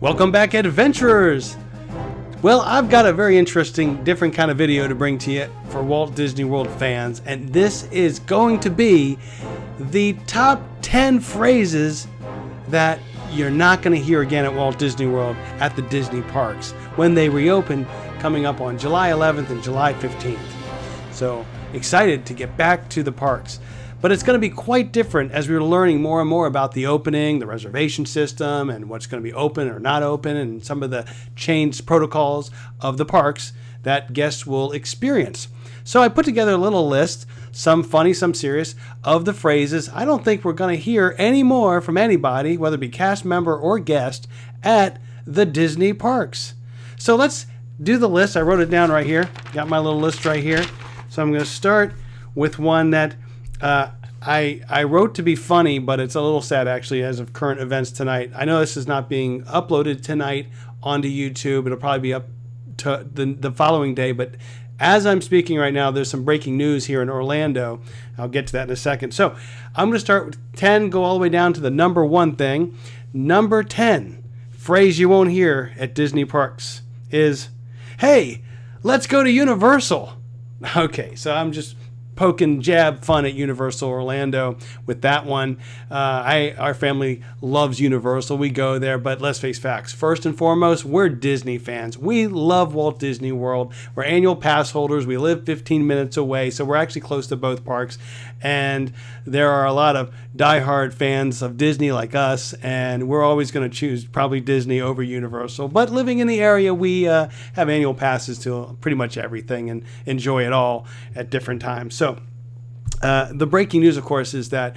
Welcome back, adventurers! Well, I've got a very interesting, different kind of video to bring to you for Walt Disney World fans, and this is going to be the top 10 phrases that you're not going to hear again at Walt Disney World at the Disney parks when they reopen coming up on July 11th and July 15th. So excited to get back to the parks. But it's going to be quite different as we're learning more and more about the opening, the reservation system, and what's going to be open or not open, and some of the changed protocols of the parks that guests will experience. So I put together a little list, some funny, some serious, of the phrases I don't think we're going to hear any more from anybody, whether it be cast member or guest, at the Disney parks. So let's do the list. I wrote it down right here. Got my little list right here. So I'm going to start with one that I wrote to be funny, but it's a little sad actually as of current events tonight. I know this is not being uploaded tonight onto YouTube. It'll probably be up to the following day, but as I'm speaking right now, there's some breaking news here in Orlando. I'll get to that in a second. So I'm going to start with 10, go all the way down to the number one thing. Number 10, phrase you won't hear at Disney parks is, "Hey, let's go to Universal." Okay, so I'm just poking jab fun at Universal Orlando with that one. Our family loves Universal. We go there, but let's face facts. First and foremost, we're Disney fans. We love Walt Disney World. We're annual pass holders. We live 15 minutes away, so we're actually close to both parks. And there are a lot of diehard fans of Disney like us, and we're always going to choose probably Disney over Universal. But living in the area, we have annual passes to pretty much everything and enjoy it all at different times. So the breaking news, of course, is that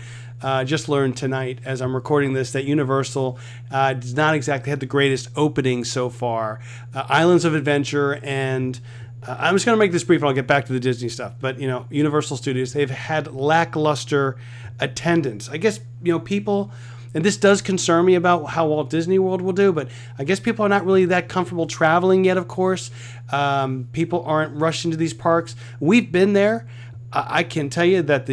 just learned tonight as I'm recording this that Universal does not exactly have the greatest opening so far. Islands of Adventure and I'm just going to make this brief and I'll get back to the Disney stuff. But, Universal Studios, they've had lackluster attendance. I guess, people, and this does concern me about how Walt Disney World will do, but I guess people are not really that comfortable traveling yet, of course. People aren't rushing to these parks. We've been there. I can tell you that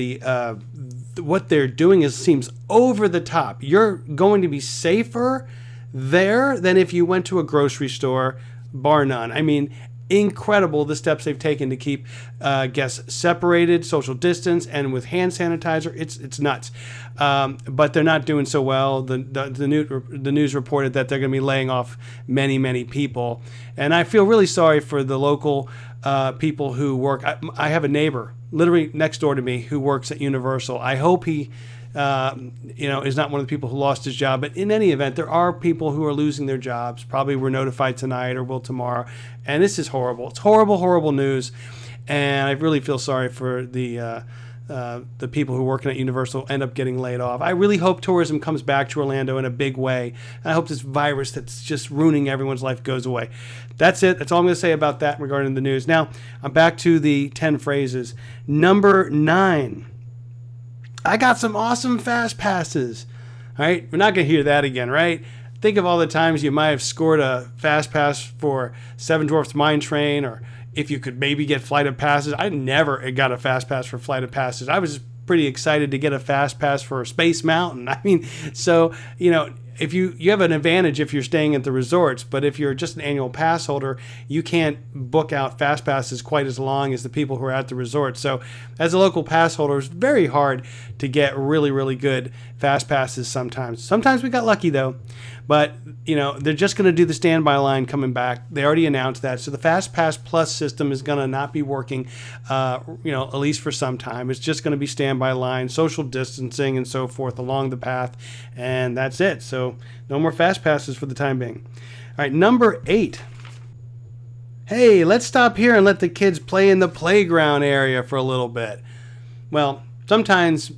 what they're doing seems over the top. You're going to be safer there than if you went to a grocery store, bar none. I mean, incredible the steps they've taken to keep guests separated, social distance, and with hand sanitizer. It's nuts. But they're not doing so well. The news reported that they're going to be laying off many, many people. And I feel really sorry for the local people who work. I have a neighbor literally next door to me who works at Universal. I hope he is not one of the people who lost his job. But in any event, there are people who are losing their jobs. Probably were notified tonight or will tomorrow. And this is horrible. It's horrible, horrible news. And I really feel sorry for the people who are working at Universal end up getting laid off. I really hope tourism comes back to Orlando in a big way. And I hope this virus that's just ruining everyone's life goes away. That's it. That's all I'm going to say about that regarding the news. Now, I'm back to the 10 phrases. Number 9. I got some awesome fast passes. All right, we're not going to hear that again, right? Think of all the times you might have scored a fast pass for Seven Dwarfs Mine Train, or if you could maybe get Flight of Passes. I never got a fast pass for Flight of Passes. I was pretty excited to get a fast pass for Space Mountain. I mean, so, if you have an advantage if you're staying at the resorts, but if you're just an annual pass holder, you can't book out fast passes quite as long as the people who are at the resort. So as a local pass holder, it's very hard to get really, really good fast passes sometimes. Sometimes we got lucky though, but they're just going to do the standby line coming back. They already announced that. So the Fast Pass Plus system is going to not be working, at least for some time. It's just going to be standby line, social distancing and so forth along the path. And that's it. So no more fast passes for the time being. All right, number 8. Hey, let's stop here and let the kids play in the playground area for a little bit. Well, sometimes,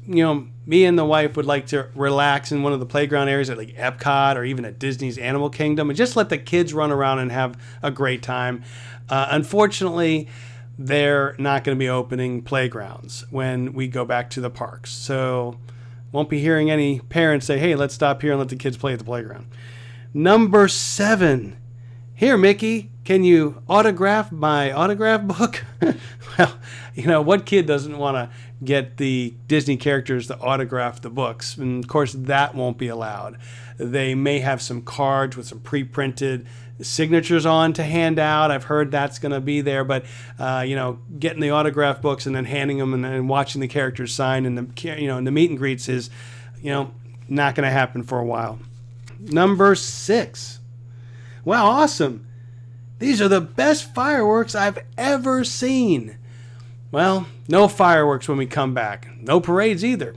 me and the wife would like to relax in one of the playground areas at like Epcot or even at Disney's Animal Kingdom and just let the kids run around and have a great time. Unfortunately, they're not going to be opening playgrounds when we go back to the parks. So won't be hearing any parents say, hey, let's stop here and let the kids play at the playground. Number 7. Here, Mickey, can you autograph my autograph book? Well, what kid doesn't want to get the Disney characters to autograph the books? And of course, that won't be allowed. They may have some cards with some pre-printed signatures on to hand out. I've heard that's going to be there, but getting the autograph books and then handing them and watching the characters sign in the meet and greets is, not going to happen for a while. Number 6. Wow, awesome. These are the best fireworks I've ever seen. Well, no fireworks when we come back. No parades either.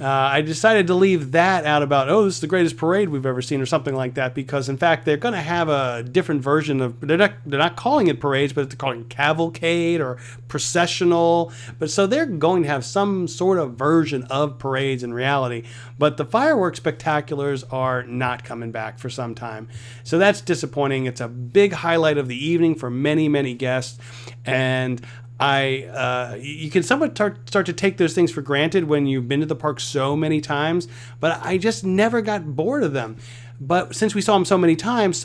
I decided to leave that out about, this is the greatest parade we've ever seen or something like that, because in fact they're going to have a different version of, they're not calling it parades, but they're calling it cavalcade or processional. But so they're going to have some sort of version of parades in reality. But the fireworks spectaculars are not coming back for some time. So that's disappointing. It's a big highlight of the evening for many, many guests. And you can somewhat start to take those things for granted when you've been to the park so many times, but I just never got bored of them. But since we saw them so many times,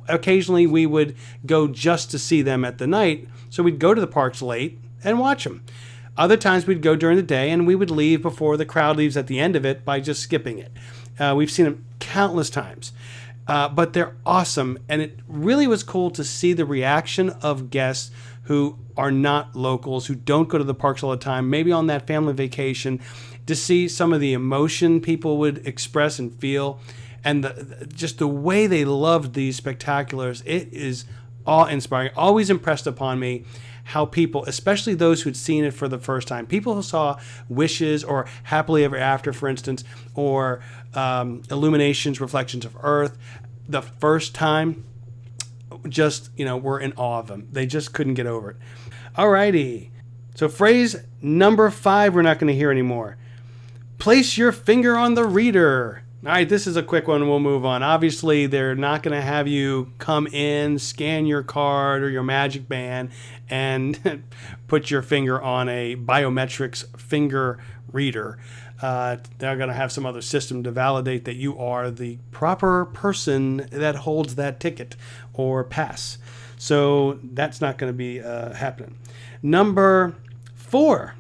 occasionally we would go just to see them at the night. So we'd go to the parks late and watch them. Other times we'd go during the day and we would leave before the crowd leaves at the end of it by just skipping it. We've seen them countless times. But they're awesome, and it really was cool to see the reaction of guests who are not locals, who don't go to the parks all the time, maybe on that family vacation, to see some of the emotion people would express and feel, and just the way they loved these spectaculars. It is awe-inspiring. Always impressed upon me how people, especially those who'd seen it for the first time, people who saw Wishes or Happily Ever After, for instance, or Illuminations, Reflections of Earth, the first time, just, were in awe of them. They just couldn't get over it. Alrighty. So phrase number 5, we're not going to hear anymore. Place your finger on the reader. All right, this is a quick one. We'll move on. Obviously, they're not going to have you come in, scan your card or your Magic Band, and put your finger on a biometrics finger reader. They're going to have some other system to validate that you are the proper person that holds that ticket or pass. So that's not going to be happening. Number 4.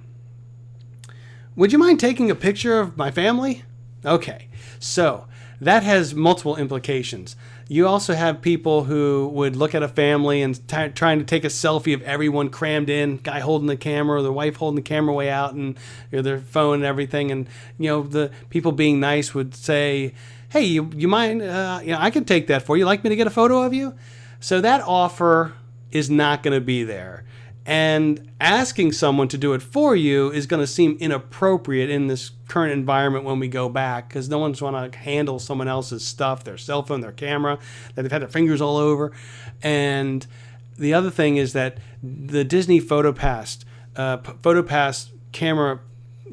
Would you mind taking a picture of my family? Okay, so that has multiple implications. You also have people who would look at a family and trying to take a selfie of everyone crammed in, guy holding the camera, or the wife holding the camera way out, and their phone and everything. And the people being nice would say, "Hey, you mind? I can take that for you. Like me to get a photo of you?" So that offer is not going to be there. And asking someone to do it for you is going to seem inappropriate in this current environment when we go back, because no one's want to handle someone else's stuff, their cell phone, their camera, that they've had their fingers all over. And the other thing is that the Disney PhotoPass camera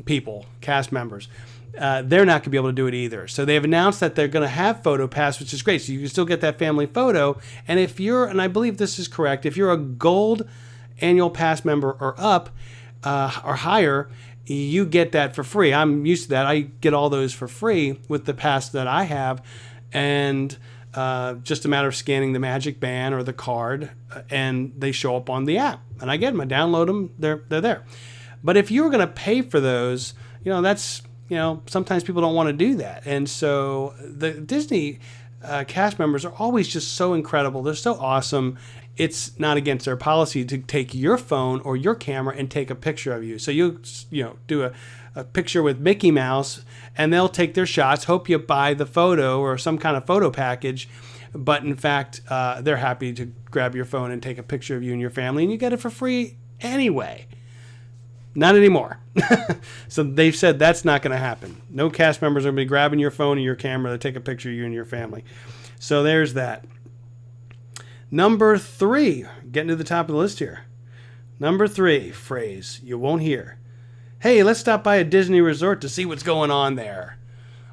people, cast members, they're not going to be able to do it either. So they've announced that they're going to have PhotoPass, which is great. So you can still get that family photo. And if you're, and I believe this is correct, if you're a gold annual pass member or up or higher, you get that for free. I'm used to that. I get all those for free with the pass that I have, and just a matter of scanning the Magic Band or the card, and they show up on the app, and I get them. I download them. They're there. But if you were going to pay for those, that's sometimes people don't want to do that, and so the Disney cast members are always just so incredible. They're so awesome. It's not against their policy to take your phone or your camera and take a picture of you. So you do a picture with Mickey Mouse, and they'll take their shots, hope you buy the photo or some kind of photo package. But in fact, they're happy to grab your phone and take a picture of you and your family, and you get it for free anyway. Not anymore. So they've said that's not going to happen. No cast members are going to be grabbing your phone and your camera to take a picture of you and your family. So there's that. Number 3, getting to the top of the list here. Number 3 phrase you won't hear. Hey, let's stop by a Disney resort to see what's going on there.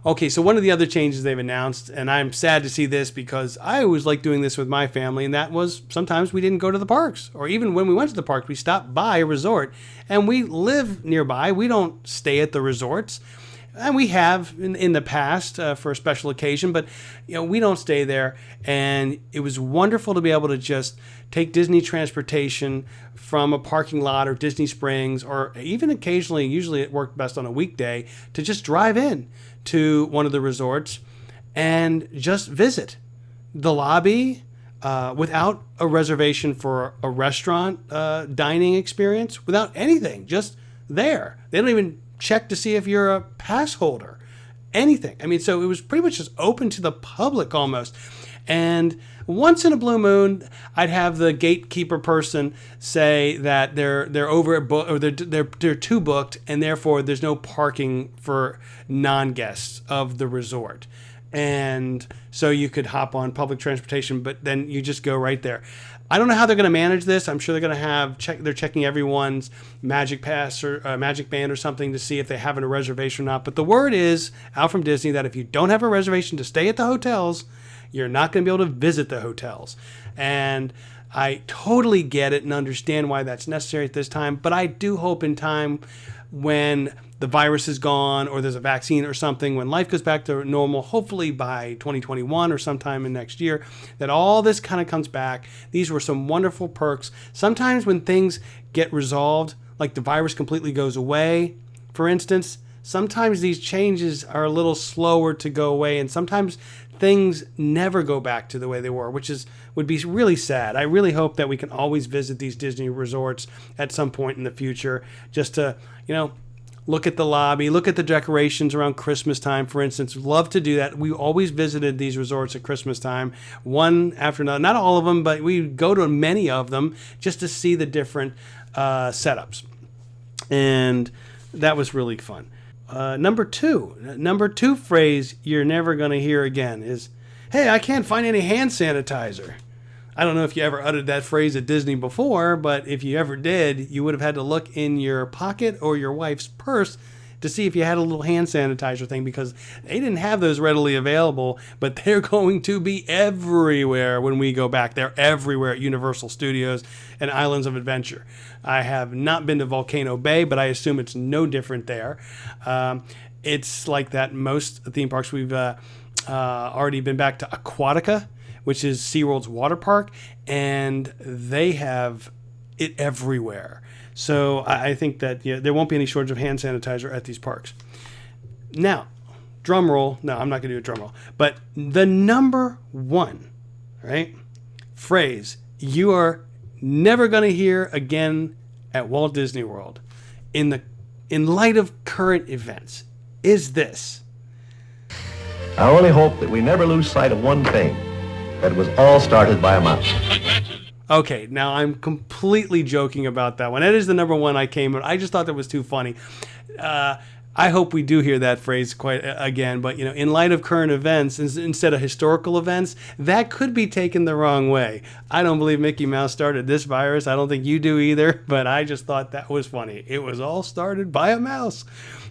Okay, so one of the other changes they've announced, and I'm sad to see this because I always like doing this with my family, and that was sometimes we didn't go to the parks. Or even when we went to the parks, we stopped by a resort, and we live nearby. We don't stay at the resorts. And we have in the past for a special occasion, but we don't stay there. And it was wonderful to be able to just take Disney transportation from a parking lot or Disney Springs, or even occasionally, usually it worked best on a weekday, to just drive in to one of the resorts and just visit the lobby without a reservation for a restaurant dining experience, without anything, just there. They don't even check to see if you're a pass holder, anything. I mean, so it was pretty much just open to the public almost. And once in a blue moon, I'd have the gatekeeper person say that they're over at or they're too booked, and therefore there's no parking for non-guests of the resort. And so you could hop on public transportation, but then you just go right there. I don't know how they're going to manage this. I'm sure they're going to have they're checking everyone's Magic Pass or Magic Band or something to see if they have a reservation or not. But the word is out from Disney that if you don't have a reservation to stay at the hotels, you're not going to be able to visit the hotels. And I totally get it and understand why that's necessary at this time. But I do hope in time, when the virus is gone or there's a vaccine or something, when life goes back to normal, hopefully by 2021 or sometime in next year, that all this kind of comes back. These were some wonderful perks. Sometimes when things get resolved, like the virus completely goes away, for instance, sometimes these changes are a little slower to go away, and sometimes things never go back to the way they were, which would be really sad. I really hope that we can always visit these Disney resorts at some point in the future, just to, look at the lobby, look at the decorations around Christmas time, for instance. Love to do that. We always visited these resorts at Christmas time, one after another. Not all of them, but we go to many of them just to see the different setups. And that was really fun. Number two phrase you're never going to hear again is, "Hey, I can't find any hand sanitizer." I don't know if you ever uttered that phrase at Disney before, but if you ever did, you would have had to look in your pocket or your wife's purse to see if you had a little hand sanitizer thing, because they didn't have those readily available, but they're going to be everywhere when we go back. They're everywhere at Universal Studios and Islands of Adventure. I have not been to Volcano Bay, but I assume it's no different there. It's like that most theme parks. We've already been back to Aquatica, which is SeaWorld's water park, and they have it everywhere. So I think that there won't be any shortage of hand sanitizer at these parks. Now, drum roll. No, I'm not going to do a drum roll. But the number one, right, phrase you are never going to hear again at Walt Disney World in light of current events is this: I only hope that we never lose sight of one thing, that it was all started by a mouse. Okay, now I'm completely joking about that one. That is the number one I came with. I just thought that was too funny. I hope we do hear that phrase quite again, but in light of current events instead of historical events, that could be taken the wrong way. I don't believe Mickey Mouse started this virus. I don't think you do either, but I just thought that was funny. It was all started by a mouse.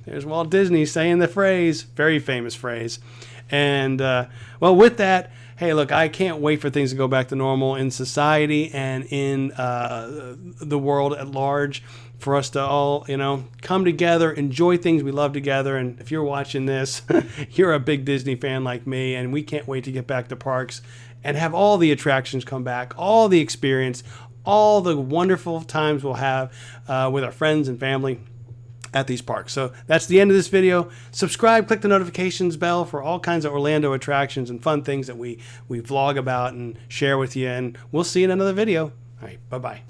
There's Walt Disney saying the phrase, very famous phrase. And well, with that, hey, look, I can't wait for things to go back to normal in society and in the world at large, for us to all, come together, enjoy things we love together. And if you're watching this, you're a big Disney fan like me, and we can't wait to get back to parks and have all the attractions come back, all the experience, all the wonderful times we'll have with our friends and family at these parks. So that's the end of this video. Subscribe, click the notifications bell for all kinds of Orlando attractions and fun things that we vlog about and share with you. And we'll see you in another video. All right, bye-bye.